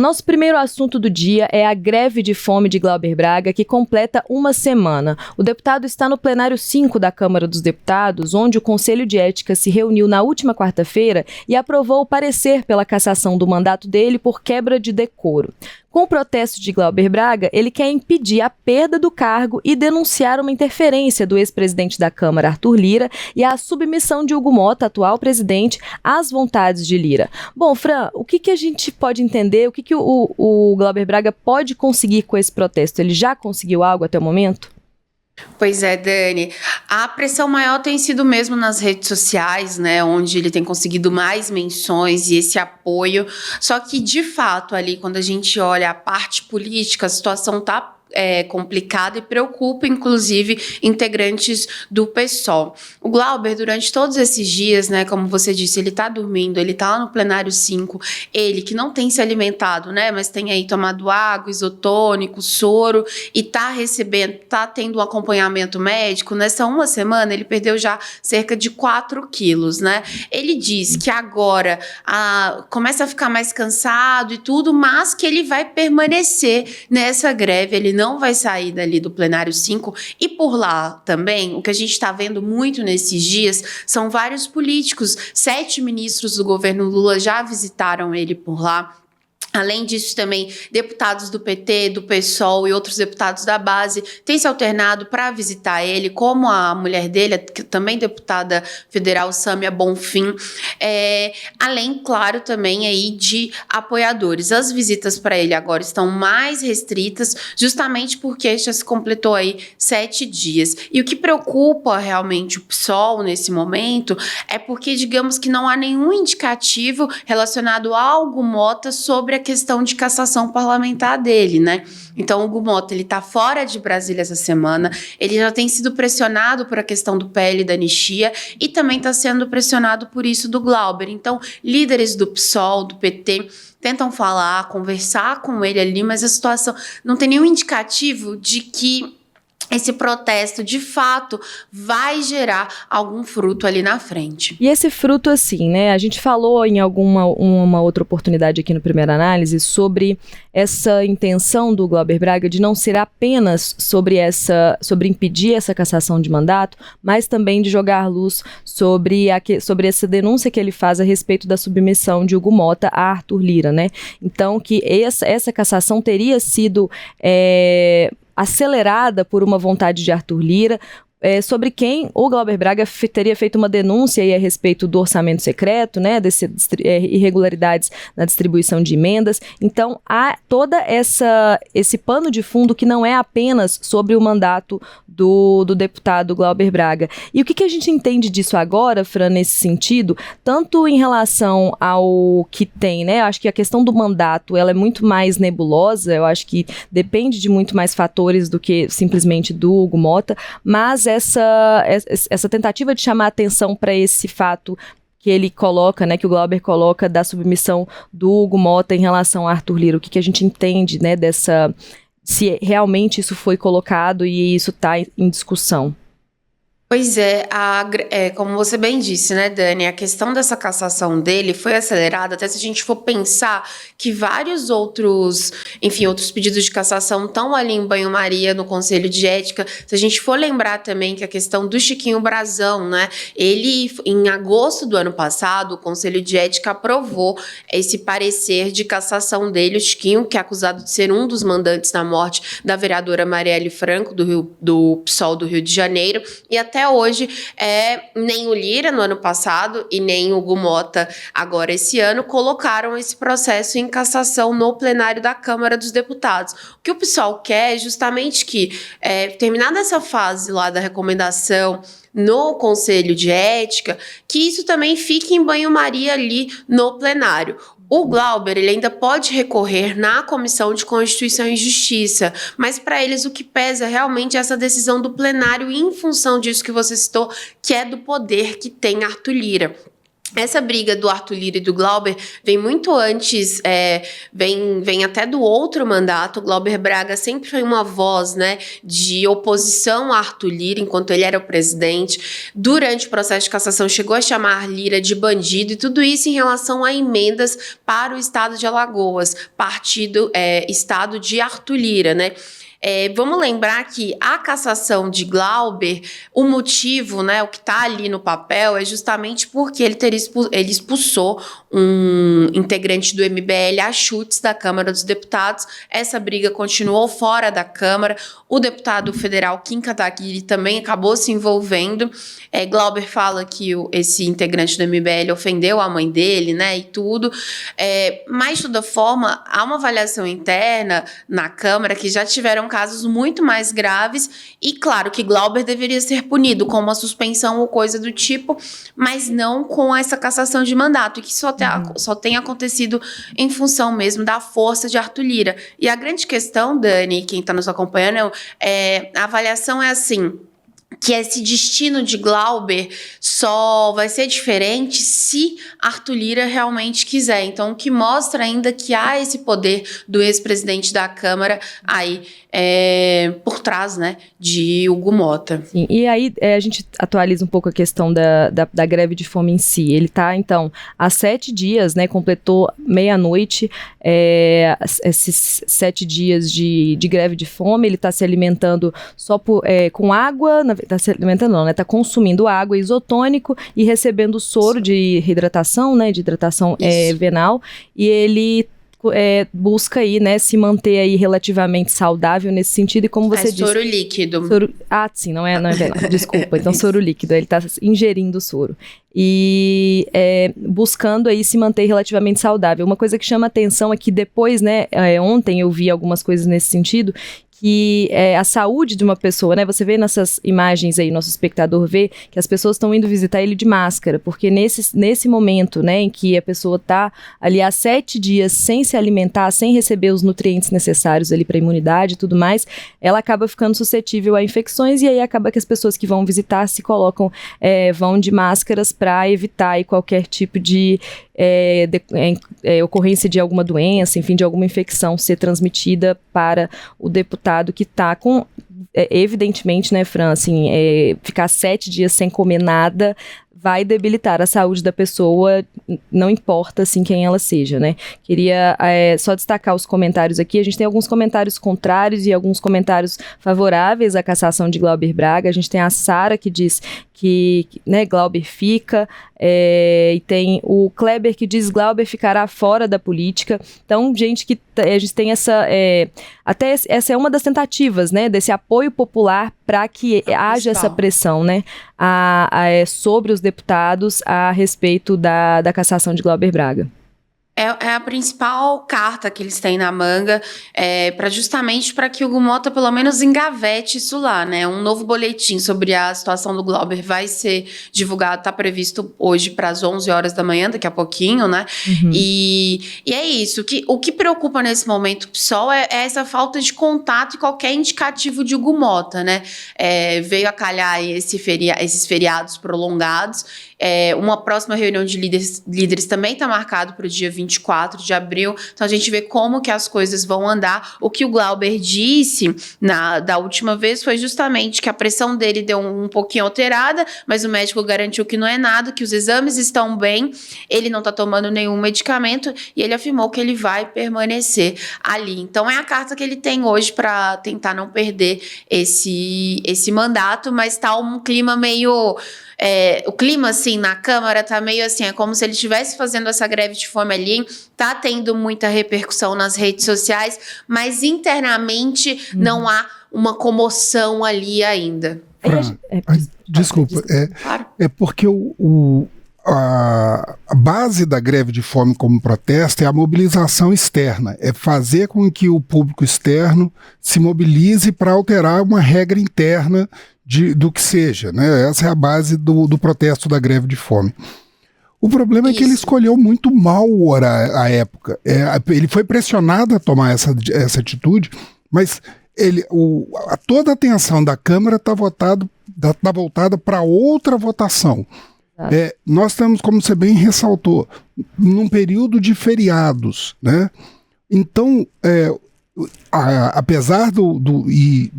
Nosso primeiro assunto do dia é a greve de fome de Glauber Braga, que completa uma semana. O deputado está no plenário 5 da Câmara dos Deputados, onde o Conselho de Ética se reuniu na última quarta-feira e aprovou o parecer pela cassação do mandato dele por quebra de decoro. Com o protesto de Glauber Braga, ele quer impedir a perda do cargo e denunciar uma interferência do ex-presidente da Câmara, Arthur Lira, e a submissão de Hugo Motta, atual presidente, às vontades de Lira. Bom, Fran, o que a gente pode entender, o que o Glauber Braga pode conseguir com esse protesto? Ele já conseguiu algo até o momento? Pois é, Dani, a pressão maior tem sido mesmo nas redes sociais, né, onde ele tem conseguido mais menções e esse apoio, só que de fato ali, quando a gente olha a parte política, a situação está complicado e preocupa, inclusive, integrantes do PSOL. O Glauber, durante todos esses dias, né, como você disse, ele tá dormindo, ele tá lá no plenário 5, ele que não tem se alimentado, né, mas tem aí tomado água, isotônico, soro e tá recebendo, tá tendo um acompanhamento médico. Nessa uma semana, ele perdeu já cerca de 4 quilos, né? Ele diz que agora começa a ficar mais cansado e tudo, mas que ele vai permanecer nessa greve, ele não vai sair dali do plenário 5 e por lá também, o que a gente está vendo muito nesses dias são vários políticos, 7 ministros do governo Lula já visitaram ele por lá. Além disso, também, deputados do PT, do PSOL e outros deputados da base têm se alternado para visitar ele, como a mulher dele, que também deputada federal, Sâmia Bonfim, além, claro, também aí de apoiadores. As visitas para ele agora estão mais restritas, justamente porque já se completou aí 7 dias. E o que preocupa realmente o PSOL nesse momento é porque, digamos que não há nenhum indicativo relacionado a Hugo Motta sobre a questão de cassação parlamentar dele, né? Então, o Hugo Motta, ele tá fora de Brasília essa semana, ele já tem sido pressionado por a questão do PL da anistia e também está sendo pressionado por isso do Glauber. Então, líderes do PSOL, do PT, tentam falar, conversar com ele ali, mas a situação não tem nenhum indicativo de que esse protesto, de fato, vai gerar algum fruto ali na frente. E esse fruto, assim, né? A gente falou em uma outra oportunidade aqui no Primeira Análise sobre essa intenção do Glauber Braga de não ser apenas sobre impedir essa cassação de mandato, mas também de jogar luz sobre essa denúncia que ele faz a respeito da submissão de Hugo Motta a Arthur Lira, né? Então, que essa cassação teria sido acelerada por uma vontade de Arthur Lira, sobre quem o Glauber Braga teria feito uma denúncia aí a respeito do orçamento secreto, né, irregularidades na distribuição de emendas. Então, há toda esse pano de fundo que não é apenas sobre o mandato do deputado Glauber Braga. E o que a gente entende disso agora, Fran, nesse sentido, tanto em relação ao que tem, né, eu acho que a questão do mandato, ela é muito mais nebulosa, eu acho que depende de muito mais fatores do que simplesmente do Hugo Motta, mas essa tentativa de chamar atenção para esse fato que ele coloca, né, que o Glauber coloca da submissão do Hugo Motta em relação a Arthur Lira, o que a gente entende, né, se realmente isso foi colocado e isso está em discussão? Pois como você bem disse, né, Dani, a questão dessa cassação dele foi acelerada, até se a gente for pensar que vários outros pedidos de cassação estão ali em banho-maria no Conselho de Ética. Se a gente for lembrar também que a questão do Chiquinho Brazão, né, ele, em agosto do ano passado, o Conselho de Ética aprovou esse parecer de cassação dele, o Chiquinho, que é acusado de ser um dos mandantes da morte da vereadora Marielle Franco, do PSOL do Rio de Janeiro, e até hoje, nem o Lira no ano passado e nem o Hugo Motta agora esse ano colocaram esse processo em cassação no plenário da Câmara dos Deputados. O que o pessoal quer é justamente que, terminada essa fase lá da recomendação no Conselho de Ética, que isso também fique em banho-maria ali no plenário. O Glauber, ele ainda pode recorrer na Comissão de Constituição e Justiça, mas para eles o que pesa realmente é essa decisão do plenário em função disso que você citou, que é do poder que tem Arthur Lira. Essa briga do Arthur Lira e do Glauber vem muito antes, vem até do outro mandato. O Glauber Braga sempre foi uma voz, né, de oposição a Arthur Lira, enquanto ele era o presidente. Durante o processo de cassação, chegou a chamar Lira de bandido, e tudo isso em relação a emendas para o estado de Alagoas, estado de Arthur Lira, né? Vamos lembrar que a cassação de Glauber, o motivo, né, o que está ali no papel é justamente porque ele expulsou um integrante do MBL a chutes da Câmara dos Deputados. Essa briga continuou fora da Câmara. O deputado federal Kim Kataguiri também acabou se envolvendo. Glauber fala que esse integrante do MBL ofendeu a mãe dele, né, e tudo. Mas, de toda forma, há uma avaliação interna na Câmara que já tiveram casos muito mais graves, e claro que Glauber deveria ser punido com uma suspensão ou coisa do tipo, mas não com essa cassação de mandato, e que só tem acontecido em função mesmo da força de Arthur Lira. E a grande questão, Dani, quem está nos acompanhando, a avaliação é assim, que esse destino de Glauber só vai ser diferente se Arthur Lira realmente quiser. Então, o que mostra ainda que há esse poder do ex-presidente da Câmara aí por trás, né, de Hugo Mota. Sim, e aí a gente atualiza um pouco a questão da greve de fome em si. Ele está, então, há 7 dias, né, completou meia-noite, esses 7 dias de greve de fome. Ele está se alimentando só com água, está se alimentando não, né, está consumindo água, isotônico, e recebendo soro de hidratação, né, de hidratação venal, e ele busca aí, né, se manter aí relativamente saudável nesse sentido, e como você disse... soro líquido. Sim, não é venal, desculpa. Então, soro líquido, ele está ingerindo soro. E buscando aí se manter relativamente saudável. Uma coisa que chama atenção é que depois, né, ontem eu vi algumas coisas nesse sentido, que a saúde de uma pessoa, né, você vê nessas imagens aí, nosso espectador vê que as pessoas estão indo visitar ele de máscara, porque nesse momento, né, em que a pessoa está ali há 7 dias sem se alimentar, sem receber os nutrientes necessários ali para a imunidade e tudo mais, ela acaba ficando suscetível a infecções, e aí acaba que as pessoas que vão visitar se colocam, vão de máscaras para evitar aí qualquer tipo de ocorrência de alguma doença, enfim, de alguma infecção ser transmitida para o deputado que está com, evidentemente, né, Fran, assim, ficar 7 dias sem comer nada vai debilitar a saúde da pessoa, não importa, assim, quem ela seja, né. Queria só destacar os comentários aqui. A gente tem alguns comentários contrários e alguns comentários favoráveis à cassação de Glauber Braga. A gente tem a Sara, que diz que, né, Glauber fica, e tem o Kleber, que diz Glauber ficará fora da política. Então, gente, a gente tem até essa é uma das tentativas, né, desse apoio popular para que haja essa pressão, né, sobre os deputados a respeito da cassação de Glauber Braga. É a principal carta que eles têm na manga, justamente para que o Hugo Mota pelo menos engavete isso lá, né? Um novo boletim sobre a situação do Glauber vai ser divulgado, está previsto hoje para as 11 horas da manhã, daqui a pouquinho, né? Uhum. E é isso. O que preocupa nesse momento o PSOL é essa falta de contato e qualquer indicativo de Hugo Mota, né? Veio a calhar esses feriados prolongados. Uma próxima reunião de líderes também está marcado para o dia 24 de abril, então a gente vê como que as coisas vão andar. O que o Glauber disse da última vez foi justamente que a pressão dele deu um pouquinho alterada, mas o médico garantiu que não é nada, que os exames estão bem, ele não está tomando nenhum medicamento, e ele afirmou que ele vai permanecer ali. Então é a carta que ele tem hoje para tentar não perder esse mandato, mas está um clima meio... o clima, assim, na Câmara tá meio assim, é como se ele estivesse fazendo essa greve de fome ali, tá tendo muita repercussão nas redes sociais, mas internamente não há uma comoção ali ainda. Desculpa, claro. Porque a base da greve de fome como protesto é a mobilização externa, é fazer com que o público externo se mobilize para alterar uma regra interna do que seja, né? Essa é a base do protesto da greve de fome. O problema é que ele escolheu muito mal a época. Ele foi pressionado a tomar essa atitude, mas toda a atenção da Câmara está voltada para outra votação. Nós estamos, como você bem ressaltou, num período de feriados, né? Então, apesar de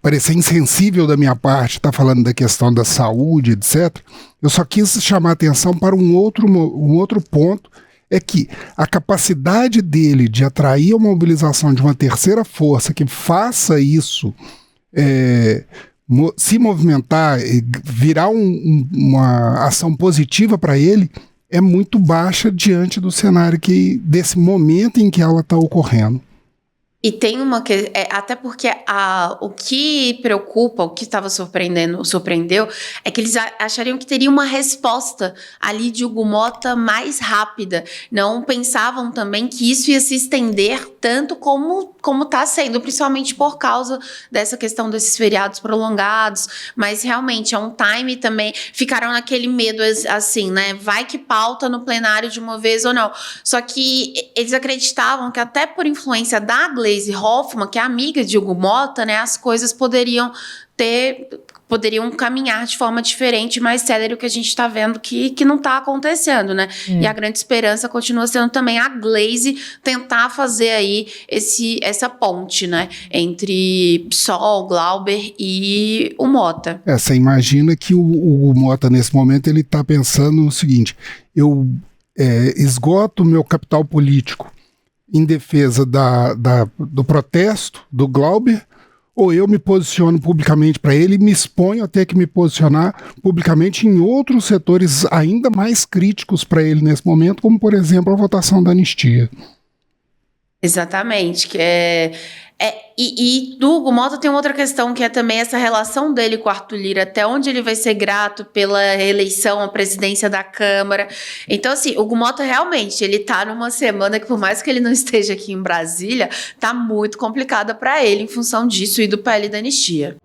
parecer insensível da minha parte estar falando da questão da saúde, etc., eu só quis chamar a atenção para um outro ponto, é que a capacidade dele de atrair a mobilização de uma terceira força que faça isso se movimentar, virar uma ação positiva para ele, é muito baixa diante do cenário desse momento em que ela está ocorrendo. E tem até porque o que preocupa, o que estava surpreendeu, é que eles achariam que teria uma resposta ali de Hugo Motta mais rápida. Não pensavam também que isso ia se estender tanto como está sendo, principalmente por causa dessa questão desses feriados prolongados. Mas realmente é um time também. Ficaram naquele medo assim, né? Vai que pauta no plenário de uma vez ou não. Só que eles acreditavam que até por influência da Gleisi Hoffmann, que é amiga de Hugo Motta, né, as coisas poderiam caminhar de forma diferente, mais célere, o que a gente está vendo que não está acontecendo, né? E a grande esperança continua sendo também a Gleisi tentar fazer aí essa ponte, né, entre PSOL, Glauber e o Motta. Você imagina que o Motta, nesse momento, ele está pensando no seguinte: eu esgoto o meu capital político em defesa do protesto do Glauber, ou eu me posiciono publicamente para ele e me exponho a ter que me posicionar publicamente em outros setores ainda mais críticos para ele nesse momento, como, por exemplo, a votação da anistia. Exatamente, e do Hugo Motta tem uma outra questão, que é também essa relação dele com o Arthur Lira, até onde ele vai ser grato pela reeleição à presidência da Câmara. Então, assim, o Hugo Motta realmente, ele tá numa semana que, por mais que ele não esteja aqui em Brasília, tá muito complicada para ele em função disso e do PL da anistia.